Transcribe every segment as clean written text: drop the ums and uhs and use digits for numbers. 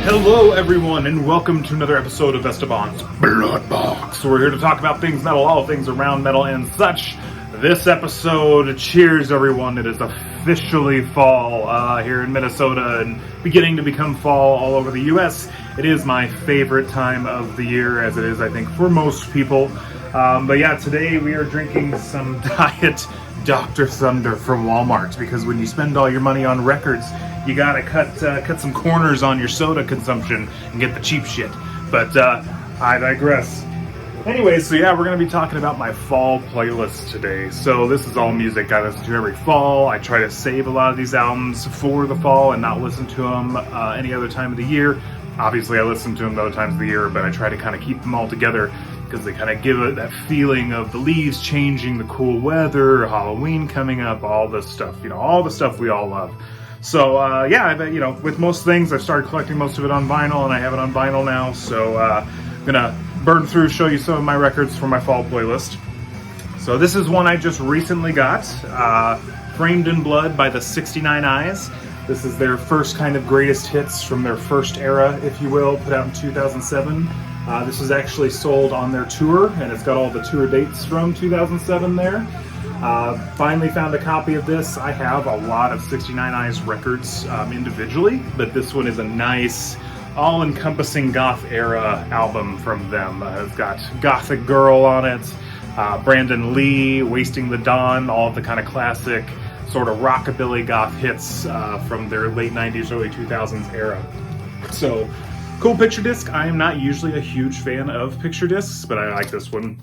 Hello everyone and welcome to another episode of Esteban's Blood Box. We're here to talk about things metal, all things around metal and such. This episode, cheers everyone, it is officially fall here in Minnesota and beginning to become fall all over the US. It is my favorite time of the year, as it is I think for most people. But yeah, today we are drinking some Diet Dr. Thunder from Walmart, because when you spend all your money on records, you gotta cut some corners on your soda consumption and get the cheap shit. But I digress. Anyway, so yeah, we're gonna be talking about my fall playlist today. So this is all music I listen to every fall. I try to save a lot of these albums for the fall and not listen to them any other time of the year. Obviously, I listen to them other times of the year, but I try to kind of keep them all together because they kind of give it that feeling of the leaves changing, the cool weather, Halloween coming up, all this stuff. You know, all the stuff we all love. So yeah, with most things, I started collecting most of it on vinyl, and I have it on vinyl now. So I'm gonna burn through, show you some of my records for my fall playlist. So this is one I just recently got, Framed in Blood by the 69 Eyes. This is their first kind of greatest hits from their first era, if you will, put out in 2007. This was actually sold on their tour, and it's got all the tour dates from 2007 there. Finally found a copy of this. I have a lot of 69 Eyes records individually, but this one is a nice, all-encompassing goth era album from them. It's got Gothic Girl on it, Brandon Lee, Wasting the Dawn, all of the kind of classic sort of rockabilly goth hits from their late 90s, early 2000s era. So, cool picture disc. I am not usually a huge fan of picture discs, but I like this one.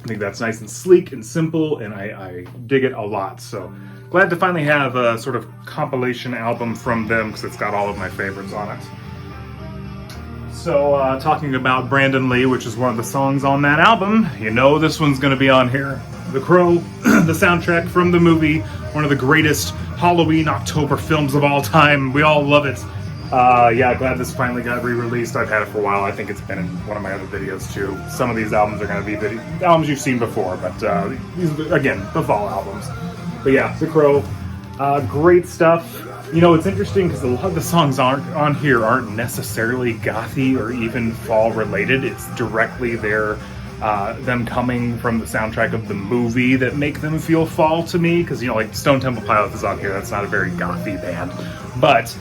I think that's nice and sleek and simple, and I dig it a lot. So glad to finally have a sort of compilation album from them, because it's got all of my favorites on it. So talking about Brandon Lee, which is one of the songs on that album, you know this one's going to be on here. The Crow, the soundtrack from the movie, one of the greatest Halloween October films of all time. We all love it. Yeah, glad this finally got re-released. I've had it for a while. I think it's been in one of my other videos too. Some of these albums are going to be albums you've seen before, but these are, again, the fall albums. But yeah, The Crow, great stuff. You know, it's interesting because a lot of the songs on here aren't necessarily gothy or even fall related. It's directly them coming from the soundtrack of the movie that make them feel fall to me. Because, you know, like Stone Temple Pilots is on here. That's not a very gothy band. But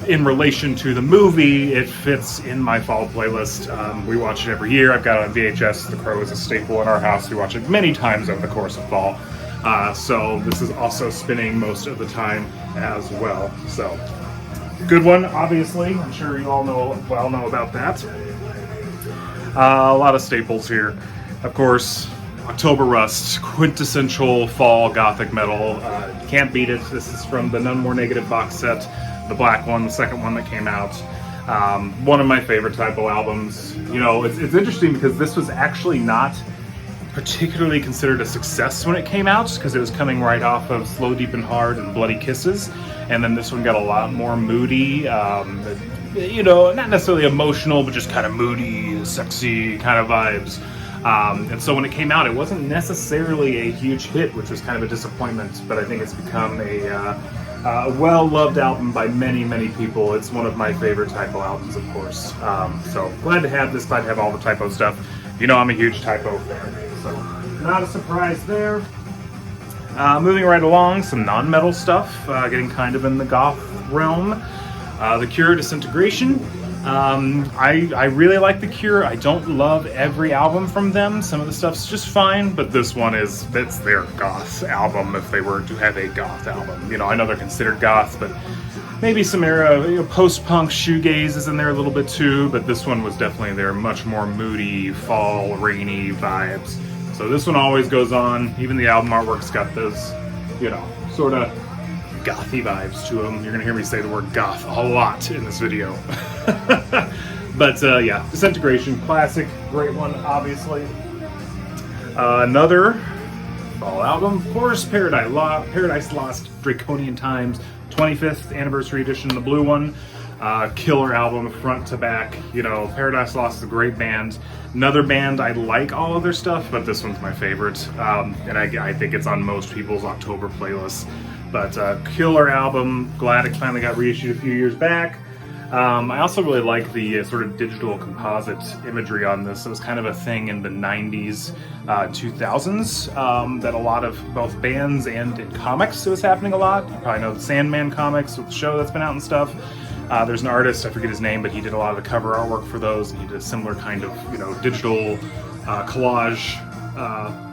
in relation to the movie, it fits in my fall playlist. We watch it every year. I've got it on VHS. The Crow is a staple in our house. We watch it many times over the course of fall. So this is also spinning most of the time as well. So good one, obviously. I'm sure you all know about that. A lot of staples here. Of course, October Rust, quintessential fall gothic metal. Can't beat it. This is from the None More Negative box set, the black one, the second one that came out. One of my favorite typo albums. You know, it's interesting because this was actually not particularly considered a success when it came out, because it was coming right off of Slow, Deep, and Hard and Bloody Kisses, and then this one got a lot more moody, you know, not necessarily emotional, but just kind of moody, sexy kind of vibes. And so when it came out, it wasn't necessarily a huge hit, which was kind of a disappointment, but I think it's become a well-loved album by many, many people. It's one of my favorite typo albums, of course. So glad to have this, glad to have all the typo stuff. You know I'm a huge typo fan, so not a surprise there. Moving right along, some non-metal stuff, getting kind of in the goth realm. The Cure, Disintegration. I really like The Cure. I don't love every album from them. Some of the stuff's just fine, but this one that's their goth album if they were to have a goth album. You know, I know they're considered goth, but maybe some era, you know, post-punk shoegaze is in there a little bit too, but this one was definitely their much more moody, fall, rainy vibes. So this one always goes on. Even the album artwork's got those, you know, sort of gothy vibes to them. You're gonna hear me say the word goth a lot in this video. But yeah, Disintegration, classic, great one, obviously. Another fall album, of course, Paradise Lost, Draconian Times, 25th anniversary edition, the blue one. Killer album, front to back. You know, Paradise Lost is a great band. Another band, I like all of their stuff, but this one's my favorite. And I think it's on most people's October playlists. But killer album, glad it finally got reissued a few years back. I also really like the sort of digital composite imagery on this. It was kind of a thing in the 90s, 2000s, that a lot of both bands and in comics it was happening a lot. You probably know the Sandman comics with the show that's been out and stuff. There's an artist, I forget his name, but he did a lot of the cover artwork for those, and he did a similar kind of, digital collage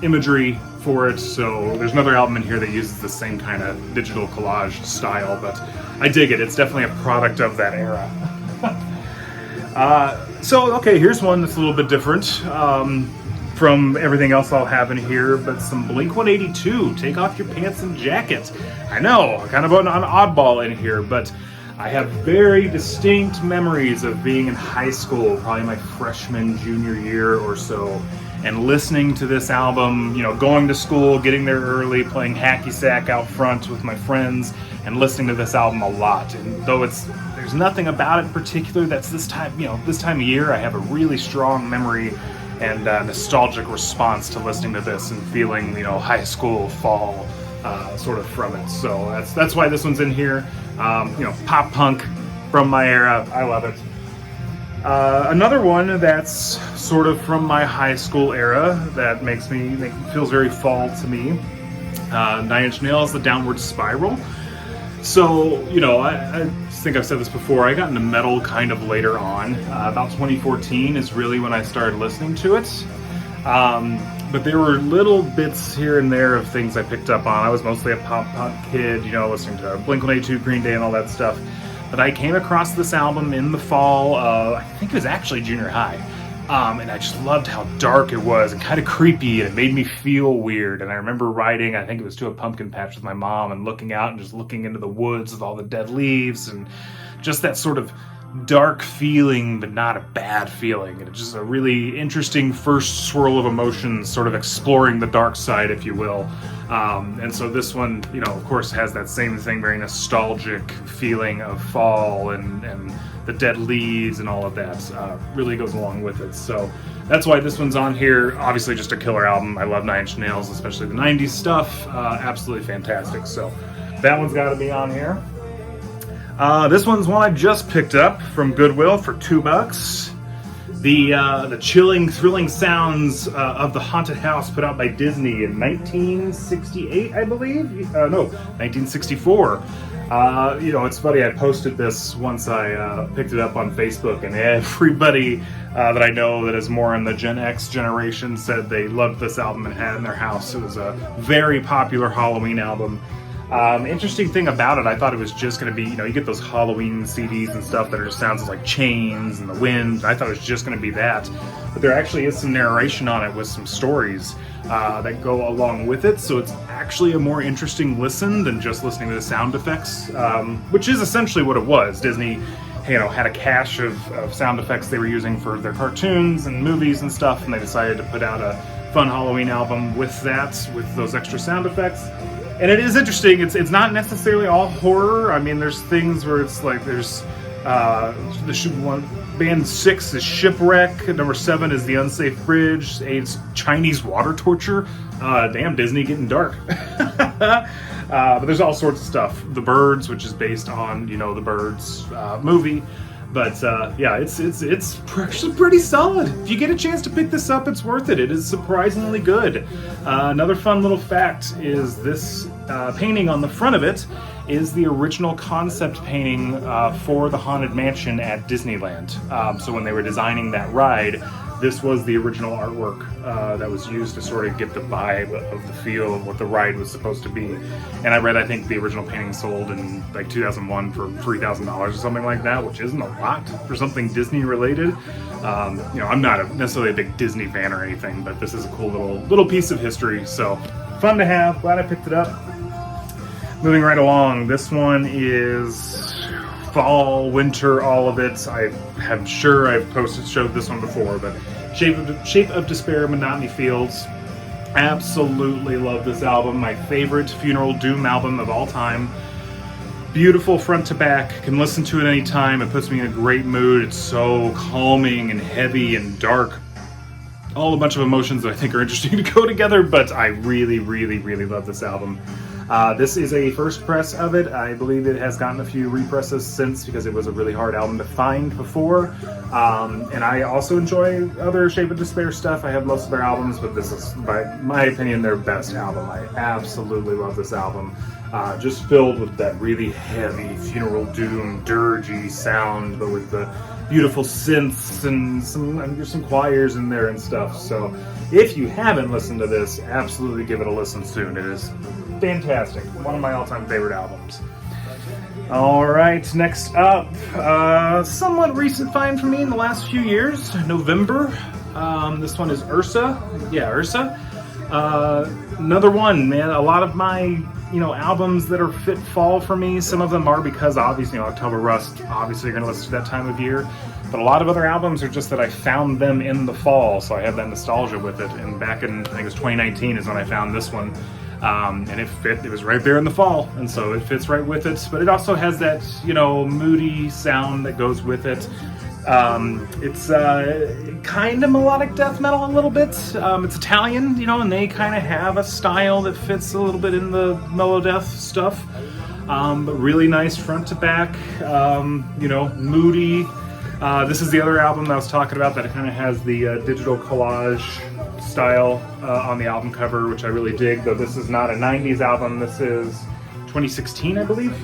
imagery for it. So there's another album in here that uses the same kind of digital collage style, but I dig it. It's definitely a product of that era. Okay, here's one that's a little bit different from everything else I'll have in here, but some Blink-182, Take Off Your Pants and Jacket. I know, kind of an oddball in here, but I have very distinct memories of being in high school, probably my freshman, junior year or so, and listening to this album, going to school, getting there early, playing hacky sack out front with my friends, and listening to this album a lot. And though there's nothing about it in particular that's this time of year, I have a really strong memory and nostalgic response to listening to this and feeling, high school fall sort of from it. So that's why this one's in here. Pop punk from my era. I love it. Another one that's sort of from my high school era that feels very fall to me. 9 Inch Nails, The Downward Spiral. So, I think I've said this before, I got into metal kind of later on. About 2014 is really when I started listening to it. But there were little bits here and there of things I picked up on. I was mostly a pop punk kid, listening to Blink-182, Green Day, and all that stuff. But I came across this album in the fall, I think it was actually junior high. And I just loved how dark it was and kind of creepy, and it made me feel weird. And I remember riding, I think it was to a pumpkin patch with my mom, and looking out and just looking into the woods with all the dead leaves, and just that sort of dark feeling, but not a bad feeling. And it's just a really interesting first swirl of emotions, sort of exploring the dark side, if you will. And so this one, of course, has that same thing, very nostalgic feeling of fall and the dead leaves and all of that. Really goes along with it. So that's why this one's on here. Obviously just a killer album. I love 9 Inch Nails, especially the 90s stuff. Absolutely fantastic. So that one's got to be on here. This one's one I just picked up from Goodwill for $2. The chilling, thrilling sounds of the haunted house put out by Disney in 1968, I believe. 1964. It's funny. I posted this once I picked it up on Facebook, and everybody that I know that is more in the Gen X generation said they loved this album and had it in their house. It was a very popular Halloween album. Interesting thing about it, I thought it was just going to be, you get those Halloween CDs and stuff that just sounds like chains and the wind. I thought it was just going to be that. But there actually is some narration on it with some stories that go along with it. So it's actually a more interesting listen than just listening to the sound effects, which is essentially what it was. Disney, had a cache of sound effects they were using for their cartoons and movies and stuff, and they decided to put out a fun Halloween album with those extra sound effects. And it is interesting. It's not necessarily all horror. I mean, there's things where it's like there's band 6 is Shipwreck. Number 7 is The Unsafe Bridge. 8 is Chinese water torture. Damn, Disney getting dark. But there's all sorts of stuff. The Birds, which is based on the Birds movie. But it's actually pretty solid. If you get a chance to pick this up, it's worth it. It is surprisingly good. Another fun little fact is this painting on the front of it is the original concept painting for the Haunted Mansion at Disneyland. So when they were designing that ride, this was the original artwork that was used to sort of get the vibe of the feel of what the ride was supposed to be. And I think the original painting sold in like 2001 for $3,000 or something like that, which isn't a lot for something Disney related. I'm not necessarily a big Disney fan or anything, but this is a cool little piece of history. So fun to have. Glad I picked it up. Moving right along, this one is fall, winter, all of it. I'm sure I've showed this one before, but Shape of Despair, Monotony Fields. Absolutely love this album. My favorite funeral doom album of all time. Beautiful front to back. Can listen to it anytime. It puts me in a great mood. It's so calming and heavy and dark. All a bunch of emotions that I think are interesting to go together, but I really, really, really love this album. This is a first press of it. I believe it has gotten a few represses since because it was a really hard album to find before. And I also enjoy other Shape of Despair stuff. I have most of their albums, but this is, by my opinion, their best album. I absolutely love this album. Just filled with that really heavy Funeral Doom, dirgy sound, but with the beautiful synths and there's some choirs in there and stuff. So if you haven't listened to this, absolutely give it a listen soon. It is fantastic. One of my all-time favorite albums. All right, next up, somewhat recent find for me in the last few years, November. This one is Ursa. Yeah, Ursa. Another one, man. A lot of my albums that are fit fall for me. Some of them are because obviously October Rust, obviously you're going to listen to that time of year. But a lot of other albums are just that I found them in the fall, so I have that nostalgia with it. And back in, I think it was 2019 is when I found this one. And it was right there in the fall, and so it fits right with it. But it also has that, moody sound that goes with it. It's kind of melodic death metal a little bit. It's Italian, and they kind of have a style that fits a little bit in the mellow death stuff. But really nice front to back, moody. This is the other album that I was talking about that kind of has the digital collage style on the album cover, which I really dig, though this is not a 90s album. This is 2016, I believe.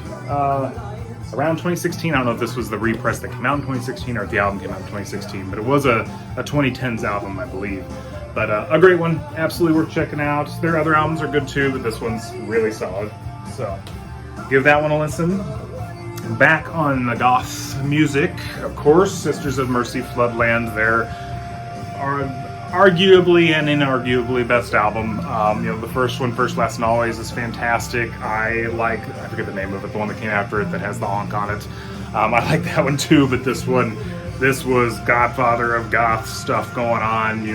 Around 2016, I don't know if this was the repress that came out in 2016 or if the album came out in 2016, but it was a 2010s album, I believe. But a great one, absolutely worth checking out. Their other albums are good too, but this one's really solid. So give that one a listen. Back on the goth music, of course, Sisters of Mercy, Floodland. They're arguably and inarguably best album. The first one, First, Last, and Always, is fantastic. I forget the name of it, the one that came after it that has the honk on it. I like that one too, but this was Godfather of goth stuff going on,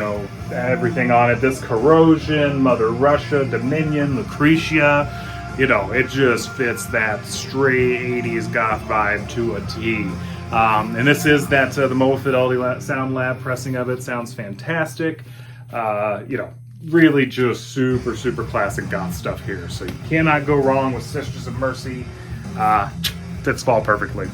everything on it. This Corrosion, Mother Russia, Dominion, Lucretia, it just fits that straight 80s goth vibe to a T. And this is that the Moa Fidelity Sound Lab pressing of it. Sounds fantastic. Really just super, super classic goth stuff here. So you cannot go wrong with Sisters of Mercy. Fits fall perfectly.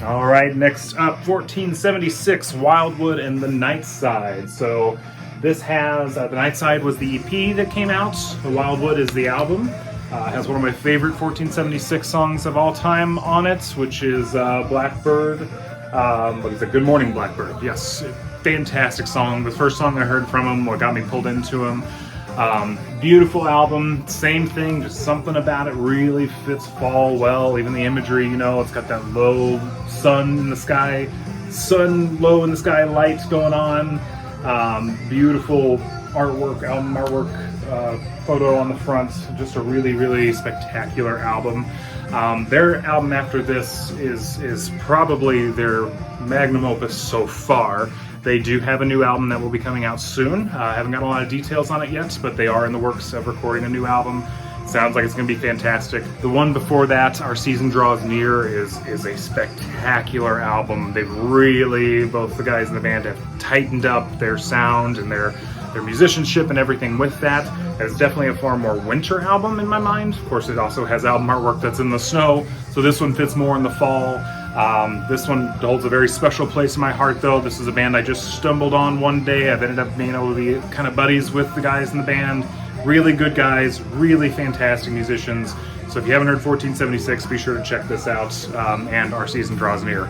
All right, next up, 1476, Wildwood and the Nightside. So this has, the Nightside was the EP that came out. The Wildwood is the album. Has one of my favorite 1476 songs of all time on it, which is Blackbird. What is it? Good Morning Blackbird. Yes, fantastic song. The first song I heard from him, what got me pulled into him. Beautiful album. Same thing, just something about it really fits fall well. Even the imagery, it's got that low sun in the sky, low in the sky light going on. Beautiful artwork, album artwork. Photo on the front, just a really, really spectacular album. Their album after this is probably their magnum opus so far. They do have a new album that will be coming out soon. I haven't got a lot of details on it yet, but they are in the works of recording a new album. Sounds like it's going to be fantastic. The one before that, Our Season Draws Near, is a spectacular album. They've really, both the guys in the band have tightened up their sound and their musicianship and everything with that. It's definitely a far more winter album in my mind. Of course, it also has album artwork that's in the snow, so this one fits more in the fall. This one holds a very special place in my heart, though. This is a band I just stumbled on one day. I've ended up being able to be kind of buddies with the guys in the band. Really good guys, really fantastic musicians. So if you haven't heard 1476, be sure to check this out. And Our Season Draws Near.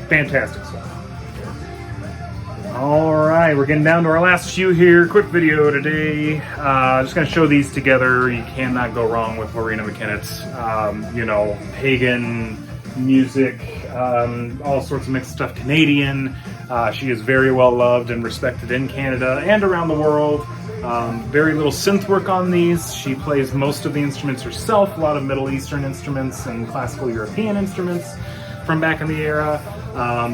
Fantastic stuff. Alright, we're getting down to our last few here. Quick video today. Just going to show these together. You cannot go wrong with Lorena McKinnon. Pagan music, all sorts of mixed stuff. Canadian. She is very well loved and respected in Canada and around the world. Very little synth work on these. She plays most of the instruments herself. A lot of Middle Eastern instruments and classical European instruments from back in the era.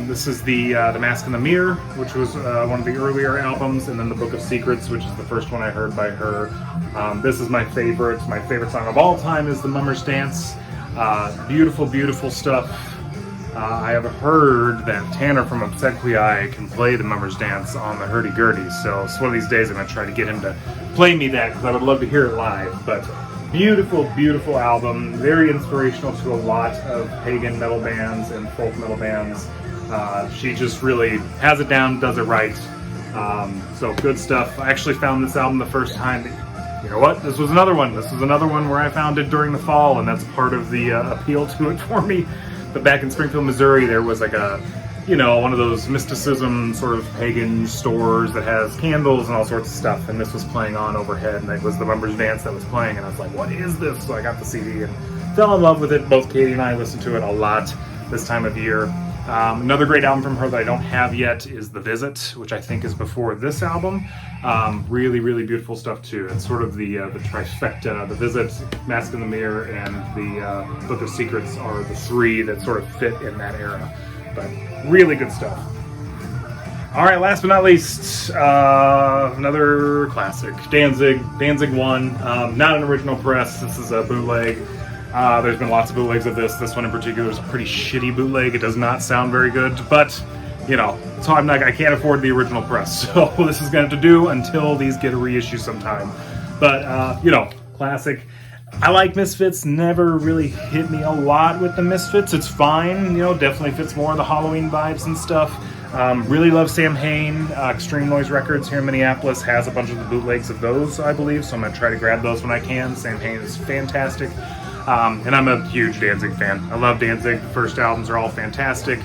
This is the Mask in the Mirror, which was one of the earlier albums, and then the Book of Secrets, which is the first one I heard by her. This is my favorite. My favorite song of all time is The Mummer's Dance. Beautiful, beautiful stuff. I have heard that Tanner from Obsequiae can play The Mummer's Dance on the hurdy-gurdy, so it's one of these days I'm going to try to get him to play me that, because I would love to hear it live. But Beautiful, beautiful album. Very inspirational to a lot of pagan metal bands and folk metal bands. She just really has it down, does it right. So good stuff. I actually found this album the first time. You know what? This was another one. This was another one where I found it during the fall, and that's part of the appeal to it for me. But back in Springfield, Missouri, there was like a, one of those mysticism sort of pagan stores that has candles and all sorts of stuff, and this was playing on overhead, and it was the Mumbers Dance that was playing, and I was like, what is this? So I got the CD and fell in love with it. Both Katie and I listened to it a lot this time of year. Another great album from her that I don't have yet is The Visit, which I think is before this album. Really, really beautiful stuff too. It's sort of the trifecta. The Visit, Mask in the Mirror, and the Book of Secrets are the three that sort of fit in that era. But really good stuff. All right, last but not least, another classic, Danzig 1. Not an original press. This is a bootleg. There's been lots of bootlegs of this. This one in particular is a pretty shitty bootleg. It does not sound very good, but so I can't afford the original press. So this is going to have to do until these get a reissue sometime. But classic. I like Misfits. Never really hit me a lot with the Misfits. It's fine. Definitely fits more of the Halloween vibes and stuff. Really love Sam Hain. Extreme Noise Records here in Minneapolis has a bunch of the bootlegs of those, I believe. So I'm going to try to grab those when I can. Sam Hain is fantastic. And I'm a huge Danzig fan. I love Danzig. The first albums are all fantastic.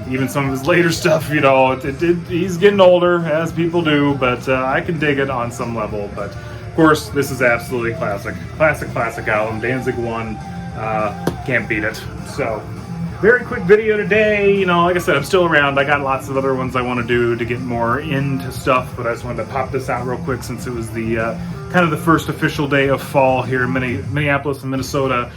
Even some of his later stuff, he's getting older, as people do, but I can dig it on some level. But of course, this is absolutely classic. Classic album. Danzig 1. Can't beat it. So, very quick video today. Like I said, I'm still around. I got lots of other ones I want to do to get more into stuff, but I just wanted to pop this out real quick since it was the kind of the first official day of fall here in Minneapolis and Minnesota.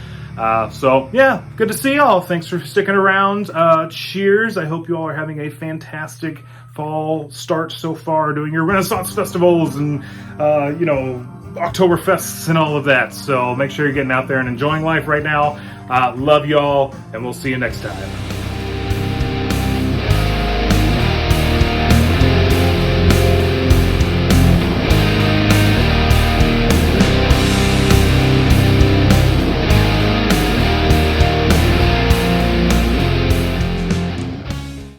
So yeah, good to see y'all. Thanks for sticking around. Cheers. I hope you all are having a fantastic fall start so far, doing your Renaissance festivals and Oktoberfests and all of that. So make sure you're getting out there and enjoying life right now. Love y'all, and we'll see you next time.